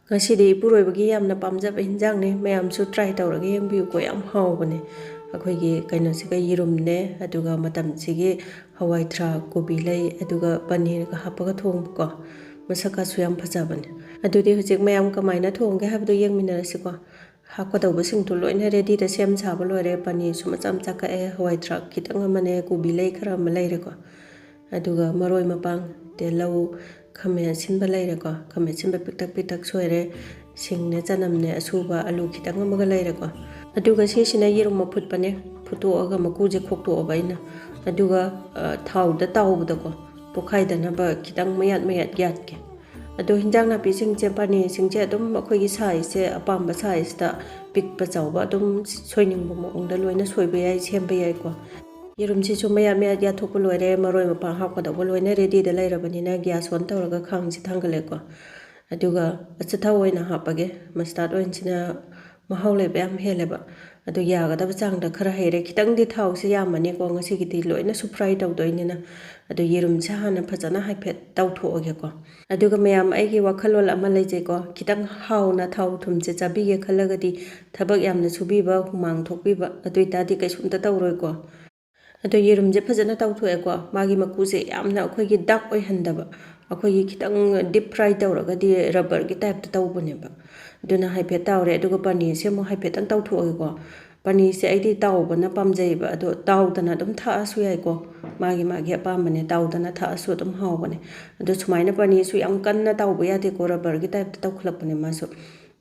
ꯉꯁꯤꯗꯤ ꯏꯄꯨꯔꯣꯏꯕꯒꯤ ꯌꯥꯝꯅ ꯄꯥꯝꯖꯕ ꯍꯤꯟꯖꯥꯡꯅꯦ ꯃꯌꯥꯝꯁꯨ ꯇ꯭ꯔꯥꯏ ꯇꯧꯔꯒ ꯌꯦꯡꯕꯤꯌꯨꯀꯣ ꯌꯥꯝ ꯍꯥꯎꯕꯅꯦ ꯑꯩꯈꯣꯏꯒꯤ ꯀꯩꯅꯣꯁꯤꯒ ꯌꯦꯔꯨꯝꯅꯦ ꯑꯗꯨꯒ ꯃꯇꯝꯁꯤꯒꯤ ꯍꯋꯥꯏ ꯊꯔꯥꯛ ꯀꯣꯕꯤ ꯂꯩ ꯑꯗꯨꯒ ꯄꯅꯤꯔꯒ ꯍꯥꯞꯄꯒ ꯊꯣꯡꯕꯀꯣ ꯃꯁꯛꯀꯁꯨ ꯌꯥꯝ ꯐꯖꯕꯅꯦ ꯑꯗꯨꯗꯤ ꯍꯧꯖꯤꯛ ꯃꯌꯥꯝ ꯀꯃꯥꯏꯅ ꯊꯣꯡꯒꯦ ꯍꯥꯏꯕꯗꯣ ꯌꯦꯡꯃꯤꯟꯅꯔꯁꯤꯀꯣ ꯍꯥꯞꯀꯗꯧꯕꯁꯤꯡꯗꯨ ꯂꯣꯏꯅ ꯔꯦꯗꯤꯗ ꯁꯦꯝ ꯁꯥꯕ ꯂꯣꯏꯔꯦ ꯄꯅꯤꯔꯁꯨ ꯃꯆꯥ ꯃꯆꯥ ꯀꯛꯑꯦ ꯍꯋꯥꯏ ꯊꯔꯥꯛ ꯈꯤꯇꯪ ꯑꯃꯅꯦ ꯀꯣꯕꯤ ꯂꯩ ꯈꯔ ꯑꯃ ꯂꯩꯔꯦꯀꯣ ꯑꯗꯨꯒ ꯃꯔꯣꯏ ꯃꯄꯥꯡ ꯇꯤꯜꯍꯧ ꯈꯥꯃꯦꯟ ꯑꯁꯤꯟꯕ ꯂꯩꯔꯦꯀꯣ ꯈꯥꯃꯦꯟ ꯑꯁꯤꯟꯕ ꯄꯤꯛꯇꯛ ꯄꯤꯛꯇꯛ ꯁꯣꯏꯔꯦ ꯁꯤꯡꯅꯦ ꯆꯅꯝꯅꯦ ꯑꯁꯨꯕ ꯑꯂꯨ ꯈꯤꯇꯪ ꯑꯃꯒ ꯂꯩꯔꯦꯀꯣ ꯑꯗꯨꯒ ꯁꯤꯁꯤꯅ ꯌꯦꯔꯨꯝ ꯑꯐꯨꯠꯄꯅꯦ ꯐꯨꯠꯇꯣꯛꯑꯒ ꯃꯀꯨꯁꯦ ꯈꯣꯛꯇꯣꯛꯑꯕ ꯑꯩꯅ ꯑꯗꯨꯒ ꯊꯥꯎꯗ ꯇꯥꯎꯕꯗꯀꯣ ꯄꯣꯛꯈꯥꯏꯗꯅꯕ ꯈꯤꯇꯪ ꯃꯌꯥꯠ ꯃꯌꯥꯠ ꯌꯥꯠꯀꯦ ꯑꯗꯣ ꯍꯤꯟꯖꯥꯡ ꯅꯥꯄꯤꯁꯤꯡꯁꯦ ꯄꯅꯤꯔꯁꯤꯡꯁꯦ ꯑꯗꯨꯝ ꯑꯩꯈꯣꯏꯒꯤ ꯁꯥꯏꯖꯁꯦ ꯑꯄꯥꯝꯕ ꯁꯥꯏꯖꯇ ꯄꯤꯛꯄ ꯆꯥꯎꯕ ꯑꯗꯨꯝ ꯁꯣꯏꯅꯤꯡꯕ ꯃꯑꯣꯡꯗ ꯂꯣꯏꯅ ꯁꯣꯏꯕ ꯌꯥꯏ ꯁꯦꯝꯕ ꯌꯥꯏꯀꯣ ꯌꯦꯔꯨꯝꯁꯤꯁꯨ ꯃꯌꯥꯠ ꯃꯌꯥꯠ ꯌꯥꯠꯊꯣꯛꯄ ꯂꯣꯏꯔꯦ ꯃꯔꯣꯏ ꯃꯄꯥꯡ ꯍꯥꯞꯀꯗꯧꯕ ꯂꯣꯏꯅ ꯔꯦꯗꯤꯗ ꯂꯩꯔꯕꯅꯤꯅ ꯒ꯭ꯌꯥꯁ ꯑꯣꯟ ꯇꯧꯔꯒ ꯈꯥꯡꯁꯤ ꯊꯥꯡꯒꯠꯂꯦꯀꯣ ꯑꯗꯨꯒ ꯑꯆꯥꯊꯥꯎ ꯑꯣꯏꯅ ꯍꯥꯞꯄꯒꯦ ꯃꯁꯇꯥꯔꯠ ꯑꯣꯏꯜꯁꯤꯅ ꯃꯍꯥꯎ ꯂꯩꯕ ꯌꯥꯝ ꯍꯦꯜꯂꯦꯕ ꯑꯗꯨ ꯌꯥꯒꯗꯕ ꯆꯥꯡꯗ ꯈꯔ ꯍꯩꯔꯦ ꯈꯤꯇꯪꯗꯤ ꯊꯥꯎꯁꯤ ꯌꯥꯝꯃꯅꯤꯀꯣ ꯉꯁꯤꯒꯤꯗꯤ ꯂꯣꯏꯅꯁꯨ ꯐ꯭ꯔꯥꯏ ꯇꯧꯗꯣꯏꯅꯤ나 ꯑꯗꯨ ꯌꯦꯔꯨꯝꯁꯦ ꯍꯥꯟꯅ ꯐꯖꯅ ꯍꯥꯏꯐꯦꯠ ꯇꯧꯊꯣꯛꯑꯒꯦꯀꯣ ꯑꯗꯨꯒ ꯃꯌꯥꯝ ꯑꯩꯒꯤ ꯋꯥꯈꯜꯂꯣꯟ ꯑꯃ ꯂꯩꯖꯩꯀꯣ ꯈꯤꯇꯪ ꯍꯥꯎꯅ ꯊꯥꯎ ꯊꯨꯝꯁꯦ ꯆꯥꯕꯤꯒꯦ ꯈꯜꯂꯒꯗꯤ ꯊꯕꯛ ꯌꯥꯝꯅ ꯁꯨꯕꯤꯕ ꯍꯨꯃꯥꯡ ꯊꯣꯛꯄꯤꯕ ꯑꯗꯨ ꯑꯣꯏꯇꯥꯔꯗꯤ ꯀꯩꯁꯨꯝꯇ ꯇꯧꯔꯣꯏꯀꯣ ꯑꯗꯣ ꯌꯦꯔꯨꯝꯁꯦ ꯐꯖꯅ ꯇꯧꯊꯣꯛꯑꯦꯀꯣ ꯃꯥꯒꯤ ꯃꯀꯨꯁꯦ ꯌꯥꯝꯅ ꯑꯩꯈꯣꯏꯒꯤ ꯗꯥꯛ ꯑꯣꯏꯍꯟꯗꯕ ꯑꯩꯈꯣꯏꯒꯤ ꯈꯤꯇꯪ ꯗꯤꯞ ꯐ꯭ꯔꯥꯏ ꯇꯧꯔꯒꯗꯤ ꯔꯕꯔꯒꯤ ꯇꯥꯏꯞꯇ ꯇꯧꯕꯅꯦꯕ ꯑꯗꯨꯅ ꯍꯥꯏꯐꯦꯠ ꯇꯥꯎꯔꯦ ꯑꯗꯨꯒ ꯄꯅꯤꯔꯁꯦ ꯑꯃꯨꯛ ꯍꯥꯏꯐꯦꯠꯇꯪ ꯇꯧꯊꯣꯛꯑꯒꯦꯀꯣ ꯄꯅꯤꯔꯁꯦ ꯑꯩꯗꯤ ꯇꯥꯎꯕꯅ ꯄꯥꯝꯖꯩꯕ ꯑꯗꯣ ꯇꯥꯎꯗꯅ ꯑꯗꯨꯝ ꯊꯥꯛꯑꯁꯨ ꯌꯥꯏꯀꯣ ꯃꯥꯒꯤ ꯑꯄꯥꯝꯕꯅꯦ ꯇꯥꯎꯗꯅ ꯊꯥꯛꯑꯁꯨ ꯑꯗꯨꯝ ꯍꯥꯎꯕꯅꯦ ꯑꯗꯣ ꯁꯨꯃꯥꯏꯅ ꯄꯅꯤꯔꯁꯨ ꯌꯥꯝ ꯀꯟꯅ ꯇꯥꯎꯕ ꯌꯥꯗꯦꯀꯣ ꯔꯕꯔꯒꯤ ꯇꯥꯏꯞꯇ ꯇꯧꯈꯠꯂꯛꯄꯅꯦ ꯃꯥꯁꯨ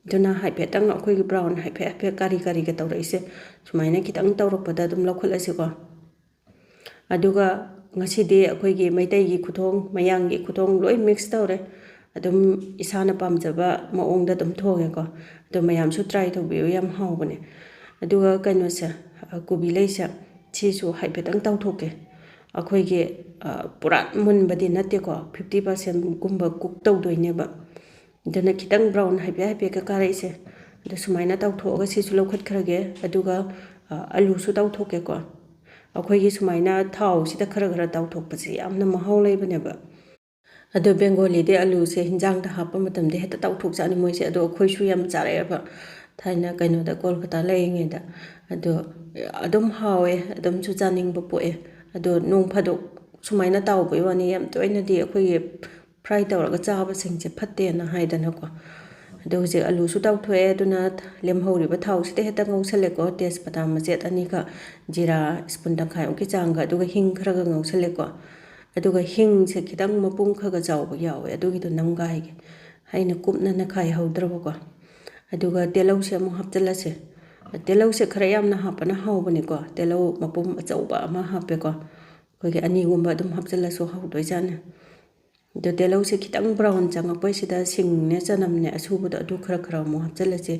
ꯑꯗꯨꯅ ꯍꯥꯏꯐꯦꯠꯇꯪ ꯑꯩꯈꯣꯏꯒꯤ ꯕ꯭ꯔꯥꯎꯟ ꯍꯥꯏꯐꯦꯠ ꯀꯥꯔꯤ ꯀꯥꯔꯤꯒ ꯇꯧꯔꯛꯏꯁꯦ ꯁꯨꯃꯥꯏꯅ ꯈꯤꯇꯪ ꯇꯧꯔꯛꯄꯗ ꯑꯗꯨꯝ ꯂꯧꯈꯠꯂꯁꯤꯀꯣ ꯑꯗꯨꯒ ꯉꯁꯤꯗꯤ ꯑꯩꯈꯣꯏꯒꯤ ꯃꯩꯇꯩꯒꯤ ꯈꯨꯊꯣꯡ ꯃꯌꯥꯡꯒꯤ ꯈꯨꯊꯣꯡ ꯂꯣꯏ ꯃꯤꯛꯁ ꯇꯧꯔꯦ ꯑꯗꯨꯝ ꯏꯁꯥꯅ ꯄꯥꯝꯖꯕ ꯃꯑꯣꯡꯗ ꯑꯗꯨꯝ ꯊꯣꯡꯉꯦꯀꯣ ꯑꯗꯣ ꯃꯌꯥꯝꯁꯨ ꯇ꯭ꯔꯥꯏ ꯇꯧꯕꯤꯌꯨ ꯌꯥꯝ ꯍꯥꯎꯕꯅꯦ ꯑꯗꯨꯒ ꯀꯩꯅꯣꯁꯦ ꯀꯣꯕꯤ ꯂꯩꯁꯦ ꯁꯤꯁꯨ ꯍꯥꯏꯐꯦꯠꯇꯪ ꯇꯧꯊꯣꯛꯀꯦ ꯑꯩꯈꯣꯏꯒꯤ ꯄꯨꯔꯥ ꯃꯨꯟꯕꯗꯤ ꯅꯠꯇꯦꯀꯣ 50%ꯒꯨꯝꯕ ꯀꯨꯛ ꯇꯧꯗꯣꯏꯅꯦꯕ ꯑꯗꯨꯅ ꯈꯤꯇꯪ ꯕ꯭ꯔꯥꯎꯟ ꯍꯥꯏꯐꯦꯠꯀ ꯀꯥꯔꯛꯏꯁꯦ ꯑꯗꯣ ꯁꯨꯃꯥꯏꯅ ꯇꯧꯊꯣꯛꯑꯒ ꯁꯤꯁꯨ ꯂꯧꯈꯠꯈ꯭ꯔꯒꯦ ꯑꯗꯨꯒ ꯑꯂꯨꯁꯨ ꯇꯧꯊꯣꯛꯀꯦꯀꯣ ꯑꯩꯈꯣꯏꯒꯤ ꯁꯨꯃꯥꯏꯅ ꯊꯥꯎꯁꯤꯗ ꯈꯔ ꯇꯥꯎꯊꯣꯛꯄꯁꯦ ꯌꯥꯝꯅ ꯃꯍꯥꯎ ꯂꯩꯕꯅꯦꯕ ꯑꯗꯣ ꯕꯦꯡꯒꯣꯂꯤꯗꯤ ꯑꯂꯨꯁꯦ ꯍꯤꯟꯖꯥꯡꯗ ꯍꯥꯞꯄ ꯃꯇꯝꯗ ꯍꯦꯛꯇ ꯇꯥꯎꯊꯣꯛꯆꯥꯅꯤ ꯃꯣꯏꯁꯦ ꯑꯗꯣ ꯑꯩꯈꯣꯏꯁꯨ ꯌꯥꯝ ꯆꯥꯔꯛꯑꯦꯕ ꯊꯥꯏꯅ ꯀꯩꯅꯣꯗ ꯀꯣꯜꯀꯇꯥ ꯂꯩꯔꯤꯉꯩꯗ ꯑꯗꯣ ꯑꯗꯨꯝ ꯍꯥꯎꯋꯦ ꯑꯗꯨꯝꯁꯨ ꯆꯥꯅꯤꯡꯕ ꯄꯣꯛꯑꯦ ꯑꯗꯣ ꯅꯣꯡ ꯐꯥꯗꯣꯛ ꯁꯨꯃꯥꯏꯅ ꯇꯥꯎꯕꯩ ꯋꯥꯅꯤ ꯌꯥꯝ ꯇꯣꯏꯅꯗꯤ ꯑꯩꯈꯣꯏꯒꯤ ꯐ꯭ꯔꯥꯏ ꯇꯧꯔꯒ ꯆꯥꯕꯁꯤꯡꯁꯦ ꯐꯠꯇꯦꯅ ꯍꯥꯏꯗꯅꯀꯣ ꯑꯗꯣ ꯍꯧꯖꯤꯛ ꯑꯂꯨꯁꯨ ꯇꯥꯎꯊꯣꯛꯑꯦ ꯑꯗꯨꯅ ꯂꯦꯝꯍꯧꯔꯤꯕ ꯊꯥꯎꯁꯤꯗ ꯍꯦꯛꯇ ꯉꯧꯁꯜꯂꯦꯀꯣ ꯇꯦꯖꯄꯇꯥ ꯃꯆꯦꯠ ꯑꯅꯤꯒ ꯖꯤꯔꯥ ꯁ꯭ꯄꯨꯟ ꯇꯪꯈꯥꯏꯃꯨꯛꯀꯤ ꯆꯥꯡꯒ ꯑꯗꯨꯒ ꯍꯤꯡ ꯈꯔꯒ ꯉꯧꯁꯜꯂꯦꯀꯣ ꯑꯗꯨꯒ ꯍꯤꯡꯁꯦ ꯈꯤꯇꯪ ꯃꯄꯨꯡ ꯈꯔꯒ ꯆꯥꯎꯕ ꯌꯥꯎꯋꯦ ꯑꯗꯨꯒꯤꯗꯣ ꯅꯝꯒꯥꯏꯒꯦ ꯑꯩꯅ ꯀꯨꯞꯅ ꯈꯥꯏꯍꯧꯗ꯭ꯔꯕꯀꯣ ꯑꯗꯨꯒ ꯇꯤꯜꯍꯧꯁꯦ ꯑꯃꯨꯛ ꯍꯥꯞꯆꯤꯜꯂꯁꯦ ꯇꯤꯜꯍꯧꯁꯦ ꯈꯔ ꯌꯥꯝꯅ ꯍꯥꯞꯄꯅ ꯍꯥꯎꯕꯅꯤꯀꯣ ꯇꯤꯜꯍꯧ ꯃꯄꯨꯝ ꯑꯆꯧꯕ ꯑꯃ ꯍꯥꯞꯄꯦꯀꯣ ꯑꯩꯈꯣꯏꯒꯤ ꯑꯅꯤꯒꯨꯝꯕ ꯑꯗꯨꯝ ꯍꯥꯞꯆꯤꯜꯂꯁꯨ ꯍꯥꯎꯗꯣꯏꯖꯥꯠꯅꯤ ꯑꯗꯣ ꯇꯤꯜꯍꯧꯁꯦ ꯈꯤꯇꯪ ꯕ꯭ꯔꯥꯎꯟ ꯆꯪꯉꯛꯄꯁꯤꯗ ꯁꯤꯡꯅꯦ ꯆꯅꯝꯅꯦ ꯑꯁꯨꯕꯗꯣ ꯑꯗꯨ ꯈꯔ ꯑꯃꯨꯛ ꯍꯥꯞꯆꯤꯜꯂꯁꯦ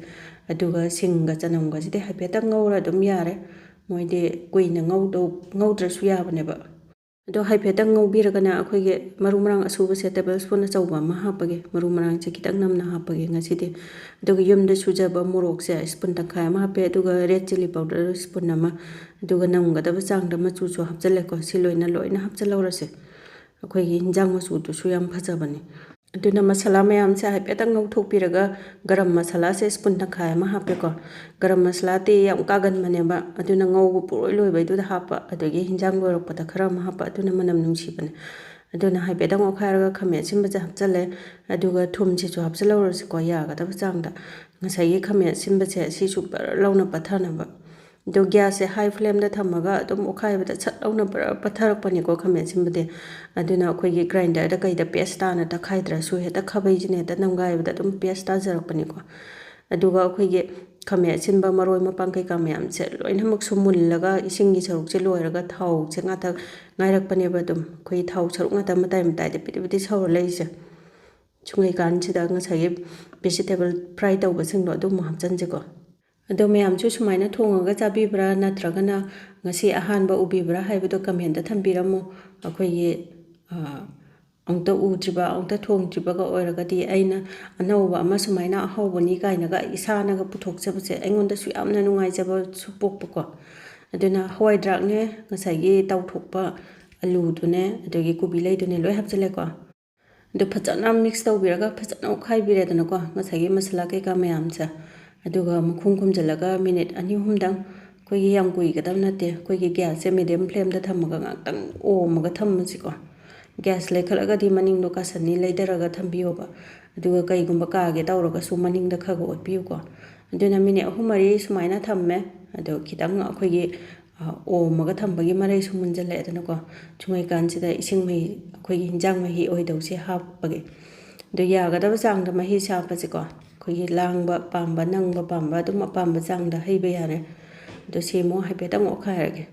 ꯑꯗꯨꯒ ꯁꯤꯡꯒ ꯆꯅꯝꯒꯁꯤꯗꯤ ꯍꯥꯏꯐꯦꯠꯇꯪ ꯉꯧꯔ ꯑꯗꯨꯝ ꯌꯥꯔꯦ ꯃꯣꯏꯗꯤ ꯀꯨꯏꯅ ꯉꯧꯗ꯭ꯔꯁꯨ ꯌꯥꯕꯅꯦꯕ ꯑꯗꯣ ꯍꯥꯏꯐꯦꯠꯇꯪ ꯉꯧꯕꯤꯔꯒꯅ ꯑꯩꯈꯣꯏꯒꯤ ꯃꯔꯨ ꯃꯔꯥꯡ ꯑꯁꯨꯕꯁꯦ ꯇꯦꯕꯜ ꯁ꯭ꯄꯨꯟ ꯑꯆꯧꯕ ꯑꯃ ꯍꯥꯞꯄꯒꯦ ꯃꯔꯨ ꯃꯔꯥꯡꯁꯦ ꯈꯤꯇꯪ ꯅꯝꯅ ꯍꯥꯞꯄꯒꯦ ꯉꯁꯤꯗꯤ ꯑꯗꯨꯒ ꯌꯨꯝꯗ ꯁꯨꯖꯕ ꯃꯣꯔꯣꯛꯁꯦ ꯁ꯭ꯄꯨꯟ ꯇꯪꯈꯥꯏ ꯑꯃ ꯍꯥꯞꯄꯦ ꯑꯗꯨꯒ ꯔꯦꯗ ꯆꯤꯂꯤ ꯄꯥꯎꯗꯔ ꯁ꯭ꯄꯨꯟ ꯑꯃ ꯑꯗꯨꯒ ꯅꯝꯒꯗꯕ ꯆꯥꯡꯗ ꯃꯆꯨꯁꯨ ꯍꯥꯞꯆꯤꯜꯂꯦꯀꯣ ꯁꯤ ꯂꯣꯏꯅ ꯍꯥꯞꯆꯤꯜꯍꯧꯔꯁꯦ ꯑꯩꯈꯣꯏꯒꯤ ꯍꯤꯟꯖꯥꯡ ꯃꯆꯨꯗꯨꯁꯨ ꯌꯥꯝ ꯐꯖꯕꯅꯤ ꯑꯗꯨꯅ ꯃꯁꯥꯂꯥ ꯃꯌꯥꯝꯁꯦ ꯍꯥꯏꯐꯦꯠꯇꯪ ꯉꯧꯊꯣꯛꯄꯤꯔꯒ ꯒꯔꯝ ꯃꯁꯥꯂꯥꯁꯦ ꯁ꯭ꯄꯨꯟ ꯇꯪꯈꯥꯏ ꯑꯃ ꯍꯥꯞꯄꯦꯀꯣ ꯒꯔꯝ ꯃꯁꯥꯂꯥꯗꯤ ꯌꯥꯝ ꯀꯥꯒꯟꯕꯅꯦꯕ ꯑꯗꯨꯅ ꯉꯧꯕ ꯄꯨꯔꯣꯏ ꯂꯣꯏꯕꯩꯗꯨꯗ ꯍꯥꯞꯄ ꯑꯗꯒꯤ ꯍꯤꯟꯖꯥꯡ ꯂꯣꯏꯔꯛꯄꯗ ꯈꯔ ꯑꯃ ꯍꯥꯞꯄ ꯑꯗꯨꯅ ꯃꯅꯝ ꯅꯨꯡꯁꯤꯕꯅꯦ ꯑꯗꯨꯅ ꯍꯥꯏꯐꯦꯠꯇꯪ ꯑꯣꯠꯈꯥꯏꯔꯒ ꯈꯥꯃꯦꯟ ꯑꯁꯤꯟꯕꯁꯦ ꯍꯥꯞꯆꯤꯜꯂꯦ ꯑꯗꯨꯒ ꯊꯨꯝꯁꯤꯁꯨ ꯍꯥꯞꯆꯤꯜꯍꯧꯔꯁꯤꯀꯣ ꯌꯥꯒꯗꯕ ꯆꯥꯡꯗ ꯉꯁꯥꯏꯒꯤ ꯈꯥꯃꯦꯟ ꯑꯁꯤꯟꯕꯁꯦ ꯁꯤꯁꯨ ꯕꯔ ꯂꯥꯎꯅ ꯄꯠꯊꯅꯕ ꯑꯗꯣ ꯒ꯭ꯌꯥꯁꯁꯦ ꯍꯥꯏ ꯐ꯭ꯂꯦꯝꯗ ꯊꯝꯃꯒ ꯑꯗꯨꯝ ꯑꯣꯠꯈꯥꯏꯕꯗ ꯁꯠ ꯂꯥꯎꯅ ꯕꯔ ꯄꯠꯊꯔꯛꯄꯅꯤꯀꯣ ꯈꯥꯃꯦꯟ ꯑꯁꯤꯟꯕꯗꯤ ꯑꯗꯨꯅ ꯑꯩꯈꯣꯏꯒꯤ ꯒ꯭ꯔꯥꯏꯟꯗꯔꯗ ꯀꯩꯗ ꯄꯦꯁ ꯇꯥꯅ ꯇꯛꯈꯥꯏꯗ꯭ꯔꯁꯨ ꯍꯦꯛꯇ ꯈꯥꯕꯩꯁꯤꯅ ꯍꯦꯛꯇ ꯅꯝꯒꯥꯏꯕꯗ ꯑꯗꯨꯝ ꯄꯦꯁ ꯇꯥꯖꯔꯛꯄꯅꯤꯀꯣ ꯑꯗꯨꯒ ꯑꯩꯈꯣꯏꯒꯤ ꯈꯥꯃꯦꯟ ꯑꯁꯤꯟꯕ ꯃꯔꯣꯏ ꯃꯄꯥꯡ ꯀꯩꯀꯥ ꯃꯌꯥꯝꯁꯦ ꯂꯣꯏꯅꯃꯛꯁꯨ ꯃꯨꯜꯂꯒ ꯏꯁꯤꯡꯒꯤ ꯁꯔꯨꯛꯁꯦ ꯂꯣꯏꯔꯒ ꯊꯥꯎꯁꯦ ꯉꯥꯛꯇ ꯉꯥꯏꯔꯛꯄꯅꯦꯕ ꯑꯗꯨꯝ ꯑꯩꯈꯣꯏ ꯊꯥꯎ ꯁꯔꯨꯛ ꯉꯥꯛꯇ ꯃꯇꯥꯏꯗ ꯄꯤꯗꯤ ꯁꯧꯔ ꯂꯩꯔꯤꯁꯦ ꯁꯨꯡꯉꯩꯀꯥꯟꯁꯤꯗ ꯉꯁꯥꯏꯒꯤ ꯚꯦꯖꯤꯇꯦꯕꯜ ꯐ꯭ꯔꯥꯏ ꯇꯧꯕꯁꯤꯡꯗꯣ ꯑꯗꯨꯝ ꯍꯥꯞꯆꯤꯟꯁꯦꯀꯣ ꯑꯗꯣ ꯃꯌꯥꯝꯁꯨ ꯁꯨꯃꯥꯏꯅ ꯊꯣꯡꯉꯒ ꯆꯥꯕꯤꯕ꯭ꯔꯥ ꯅꯠꯇ꯭ꯔꯒꯅ ꯉꯁꯤ ꯑꯍꯥꯟꯕ ꯎꯕꯤꯕ꯭ꯔꯥ ꯍꯥꯏꯕꯗꯣ ꯀꯃꯦꯟꯇ ꯊꯝꯕꯤꯔꯝꯃꯨ ꯑꯩꯈꯣꯏꯒꯤ ꯑꯃꯨꯛꯇ ꯎꯗ꯭ꯔꯤꯕ ꯑꯃꯨꯛꯇ ꯊꯣꯡꯗ꯭ꯔꯤꯕꯒ ꯑꯣꯏꯔꯒꯗꯤ ꯑꯩꯅ ꯑꯅꯧꯕ ꯑꯃ ꯁꯨꯃꯥꯏꯅ ꯑꯍꯥꯎꯕꯅꯤ ꯀꯥꯏꯅꯒ ꯏꯁꯥꯅꯒ ꯄꯨꯊꯣꯛꯆꯕꯁꯦ ꯑꯩꯉꯣꯟꯗꯁꯨ ꯌꯥꯝꯅ ꯅꯨꯡꯉꯥꯏꯖꯕꯁꯨ ꯄꯣꯛꯄꯀꯣ ꯑꯗꯨꯅ ꯍꯋꯥꯏ ꯗ꯭ꯔꯥꯛꯅꯦ ꯉꯁꯥꯏꯒꯤ ꯇꯥꯎꯊꯣꯛꯄ ꯑꯂꯨꯗꯨꯅꯦ ꯑꯗꯒꯤ ꯀꯣꯕꯤ ꯂꯩꯗꯨꯅꯦ ꯂꯣꯏ ꯍꯥꯞꯆꯤꯜꯂꯦꯀꯣ ꯑꯗꯨ ꯐꯖꯅ ꯃꯤꯛꯁ ꯇꯧꯕꯤꯔꯒ ꯐꯖꯅ ꯑꯣꯠꯈꯥꯏꯕꯤꯔꯦꯗꯅꯀꯣ ꯉꯁꯥꯏꯒꯤ ꯃꯁꯥꯂꯥ ꯀꯩꯀꯥ ꯃꯌꯥꯝꯁꯦ ꯑꯗꯨꯒ ꯃꯈꯨꯝ ꯈꯨꯝꯖꯤꯜꯂꯒ ꯃꯤꯅꯤꯠ 2-3ꯗꯪ ꯑꯩꯈꯣꯏꯒꯤ ꯌꯥꯝ ꯀꯨꯏꯒꯗꯕ ꯅꯠꯇꯦ ꯑꯩꯈꯣꯏꯒꯤ ꯒ꯭ꯌꯥꯁꯁꯦ ꯃꯤꯗꯤꯌꯝ ꯐ꯭ꯂꯦꯝꯗ ꯊꯝꯃꯒ ꯉꯥꯛꯇꯪ ꯑꯣꯝꯃꯒ ꯊꯝꯃꯁꯤꯀꯣ ꯒ꯭ꯌꯥꯁ ꯂꯩꯈꯠꯂꯒꯗꯤ ꯃꯅꯤꯡꯗꯣ ꯀꯥꯁꯟꯅꯤ ꯂꯩꯊꯔꯒ ꯊꯝꯕꯤꯌꯣꯕ ꯑꯗꯨꯒ ꯀꯩꯒꯨꯝꯕ ꯀꯥꯒꯦ ꯇꯧꯔꯒꯁꯨ ꯃꯅꯤꯡꯗ ꯈꯔ ꯑꯣꯠꯄꯤꯌꯨꯀꯣ ꯑꯗꯨꯅ ꯃꯤꯅꯤꯠ 3-4 ꯁꯨꯃꯥꯏꯅ ꯊꯝꯃꯦ ꯑꯗꯣ ꯈꯤꯇꯪ ꯑꯩꯈꯣꯏꯒꯤ ꯑꯣꯝꯃꯒ ꯊꯝꯕꯒꯤ ꯃꯔꯩꯁꯨ ꯃꯨꯟꯖꯜꯂꯛꯑꯦꯗꯅꯀോ ꯁꯨꯡꯉꯩꯀꯥꯟꯁꯤꯗ ꯏꯁꯤꯡ ꯃꯍꯤ ꯑꯩꯈꯣꯏꯒꯤ ꯍꯤꯟꯖꯥꯡ ꯃꯍꯤ ꯑꯣꯏꯗꯧꯁꯦ ꯍꯥꯞꯄꯒꯦ ꯑꯗꯣ ꯌꯥꯒꯗꯕ ꯆꯥꯡꯗ ꯃꯍꯤꯁꯦ ꯍꯥꯞꯄꯁꯤꯀꯣ ꯑꯩꯈꯣꯏꯒꯤ ꯂꯥꯡꯕ ꯄꯥꯝꯕ ꯅꯪꯕ ꯄꯥꯝꯕ ꯑꯗꯨꯝ ꯑꯄꯥꯝꯕ ꯆꯥꯡꯗ ꯍꯩꯕ ꯌꯥꯔꯦ ꯑꯗꯣ ꯁꯦꯃꯨꯛ ꯍꯥꯏꯐꯦꯠꯇꯪ ꯑꯣꯠꯈꯥꯏꯔꯒꯦ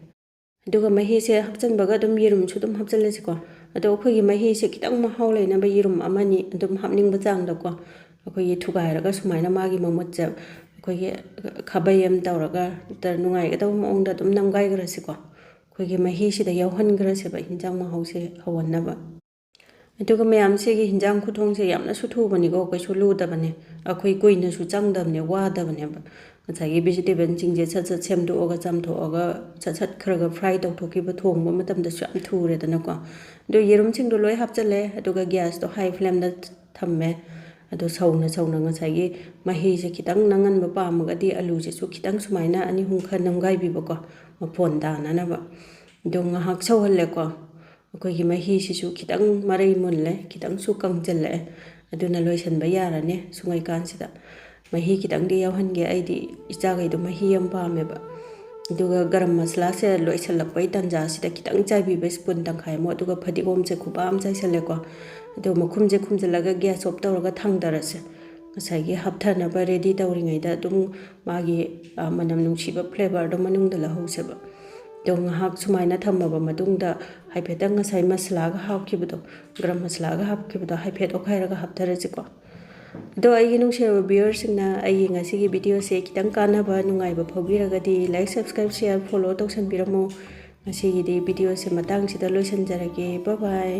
ꯑꯗꯨꯒ ꯃꯍꯤꯁꯦ ꯍꯥꯞꯆꯤꯟꯕꯒ ꯑꯗꯨꯝ ꯌꯦꯔꯨꯝꯁꯨ ꯑꯗꯨം ꯍꯥꯞꯆꯤꯜꯂꯁꯤꯀꯣ ꯑꯗꯣ ꯑꯩꯈꯣꯏꯒꯤ ꯃꯍꯤꯁꯦ khitang ꯃꯍꯥꯎ ꯂꯩꯅꯕ ꯌꯦꯔꯨꯝ 1-2 ꯑꯗꯨꯝ ꯍꯥꯞꯅꯤꯡꯕ ꯆꯥꯡꯗꯀꯣ ꯑꯩꯈꯣꯏꯒꯤ ꯊꯨꯒꯥꯏꯔꯒ ꯁꯨꯃꯥꯏꯅ ꯃꯥꯒꯤ ꯃꯃꯨꯠꯁꯦ ꯑꯩꯈꯣꯏꯒꯤ ꯈꯥꯕꯩ ꯑꯃ ꯇꯧꯔꯒ ꯅꯨꯡꯉꯥꯏꯒꯗꯕ ꯃꯑꯣꯡꯗ ꯑꯗꯨꯝ ꯅꯝꯒꯥꯏꯈ꯭ꯔꯁꯤꯀꯣ ꯑꯩꯈꯣꯏꯒꯤ ꯃꯍꯤꯁꯤꯗ ꯌꯥꯎꯍꯟꯈ꯭ꯔꯁꯦꯕ ꯍꯤꯟꯖꯥꯡ ꯃꯍꯥꯎꯁꯦ ꯍꯧꯍꯟꯅꯕ ꯑꯗꯨꯒ ꯃꯌꯥꯝꯁꯤꯒꯤ ꯍꯤꯟꯖꯥꯡ ꯈꯨꯊꯣꯡꯁꯦ ꯌꯥꯝꯅꯁꯨ ꯊꯨꯕꯅꯤꯀꯣ ꯀꯩꯁꯨ ꯂꯨꯗꯕꯅꯦ ꯑꯩꯈꯣꯏ ꯀꯨꯏꯅꯁꯨ ꯆꯪꯗꯕꯅꯦ ꯋꯥꯗꯕꯅꯦꯕ ꯉꯁꯥꯏꯒꯤ ꯚꯦꯖꯤꯇꯦꯕꯜꯁꯤꯡꯁꯦ ꯁꯠ ꯁꯠ ꯁꯦꯝꯗꯣꯛꯑꯒ ꯆꯥꯝꯊꯣꯛꯑꯒ ꯁꯠ ꯁꯠ ꯈꯔ ꯐ꯭ꯔꯥꯏ ꯇꯧꯊꯣꯛꯈꯤꯕ ꯊꯣꯡꯕ ꯃꯇꯝꯗꯁꯨ ꯌꯥꯝ ꯊꯨꯔꯦꯗꯅꯀꯣ ꯑꯗꯣ ꯌꯦꯔꯨꯝꯁꯤꯡꯗꯣ ꯂꯣꯏ ꯍꯥꯞꯆꯜꯂꯦ ꯑꯗꯨꯒ ꯒ꯭ꯌꯥꯁꯇꯣ ꯍꯥꯏ ꯐ꯭ꯂꯦꯝꯗ ꯊꯝꯃꯦ ꯑꯗꯣ ꯁꯧꯅ ꯁꯧꯅ ꯉꯁꯥꯏꯒꯤ ꯃꯍꯤꯁꯦ khitang ꯅꯪꯍꯟꯕ ꯄꯥꯝꯃꯒꯗꯤ ꯑꯂꯨꯁꯤꯁꯨ khitang ꯁꯨꯃꯥꯏꯅ 2-3 ꯈꯔ ꯅꯝꯒꯥꯏꯕꯤꯕꯀꯣ ꯃꯐꯣꯟ ꯇꯥꯅꯅꯕ ꯑꯗꯣ ꯉꯥꯏꯍꯥꯛ ꯁꯧꯍꯜꯂꯦꯀꯣ ꯑꯩꯈꯣꯏꯒꯤ ꯃꯍꯤꯁꯤꯁꯨ khitang ꯃꯔꯩ ꯃꯨꯜꯂꯦ khitangꯁꯨ ꯀꯪꯁꯤꯜꯂꯛꯑꯦ ꯑꯗꯨꯅ ꯂꯣꯏꯁꯤꯟꯕ ꯌꯥꯔꯅꯤ ꯁꯨꯡꯉꯩꯀꯥꯟꯁꯤꯗ ꯃꯍꯤ khitangꯗꯤ ꯌꯥꯎꯍꯟꯒꯦ ꯑꯩꯗꯤ ꯏꯆꯥꯈꯩꯗꯣ ꯃꯍꯤ ꯌꯥꯝ ꯄꯥꯝꯃꯦꯕ ꯑꯗꯨꯒ ꯒꯔꯝ ꯃꯁꯥꯂꯥꯁꯦ ꯂꯣꯏꯁꯤꯜꯂꯛꯄꯩ ꯇꯥꯟꯖꯥꯁꯤꯗ khitang ꯆꯥꯏꯕꯤꯕ ꯁ꯭ꯄꯨꯟ ꯇꯪꯈꯥꯏꯃꯨꯛ ꯑꯗꯨꯒ ꯐꯗꯤꯒꯣꯝꯁꯦ ꯈꯨꯄꯥꯛ ꯑꯃ ꯆꯥꯏꯁꯜꯂꯦꯀꯣ ꯑꯗꯣ ꯃꯈꯨꯝꯁꯦ ꯈꯨꯝꯖꯤꯜꯂꯒ ꯒ꯭ꯌꯥꯁ ꯑꯣꯐ ꯇꯧꯔꯒ ꯊꯥꯡꯗꯔꯁꯦ ꯉꯁꯥꯏꯒꯤ ꯍꯥꯞꯊꯅꯕ ꯔꯦꯗꯤ ꯇꯧꯔꯤꯉꯩꯗ ꯑꯗꯨꯝ ꯃꯥꯒꯤ ꯃꯅꯝ ꯅꯨꯡꯁꯤꯕ ꯐ꯭ꯂꯦꯕꯔꯗꯣ ꯃꯅꯨꯡꯗ ꯂꯧꯍꯧꯁꯦꯕ ꯑꯗꯣ ꯉꯥꯏꯍꯥꯛ ꯁꯨꯃꯥꯏꯅ ꯊꯝꯃꯕ ꯃꯇꯨꯡꯗ ꯍꯥꯏꯐꯦꯠꯇꯪ ꯉꯁꯥꯏ ꯃꯁꯥꯂꯥꯒ ꯍꯥꯞꯈꯤꯕꯗꯣ ꯒꯔꯝ ꯃꯁꯥꯂꯥꯒ ꯍꯥꯞꯈꯤꯕꯗꯣ ꯍꯥꯏꯐꯦꯠ ꯑꯣꯠꯈꯥꯏꯔꯒ ꯍꯥꯞꯊꯔꯁꯤꯀꯣ ꯑꯗꯣ ꯑꯩꯒꯤ ꯅꯨꯡꯁꯤꯔꯕ ꯚ꯭ꯌꯨꯋꯔꯁꯤꯡꯅ ꯑꯩꯒꯤ ꯉꯁꯤꯒꯤ ꯚꯤꯗꯤꯑꯣꯁꯦ khitang ꯀꯥꯟꯅꯕ ꯅꯨꯡꯉꯥꯏꯕ ꯐꯥꯎꯕꯤꯔꯒꯗꯤ ꯂꯥꯏꯛ ꯁꯕꯁꯀ꯭ꯔꯥꯏꯕ ꯁꯤꯌꯔ ꯐꯣꯂꯣ ꯇꯧꯁꯟꯕꯤꯔꯝꯃꯨ ꯉꯁꯤꯒꯤꯗꯤ ꯚꯤꯗꯤꯑꯣꯁꯦ ꯃꯇꯥꯡꯁꯤꯗ ꯂꯣꯏꯁꯤꯟꯖꯔꯒꯦ ꯕꯥꯏ ꯕꯥꯏ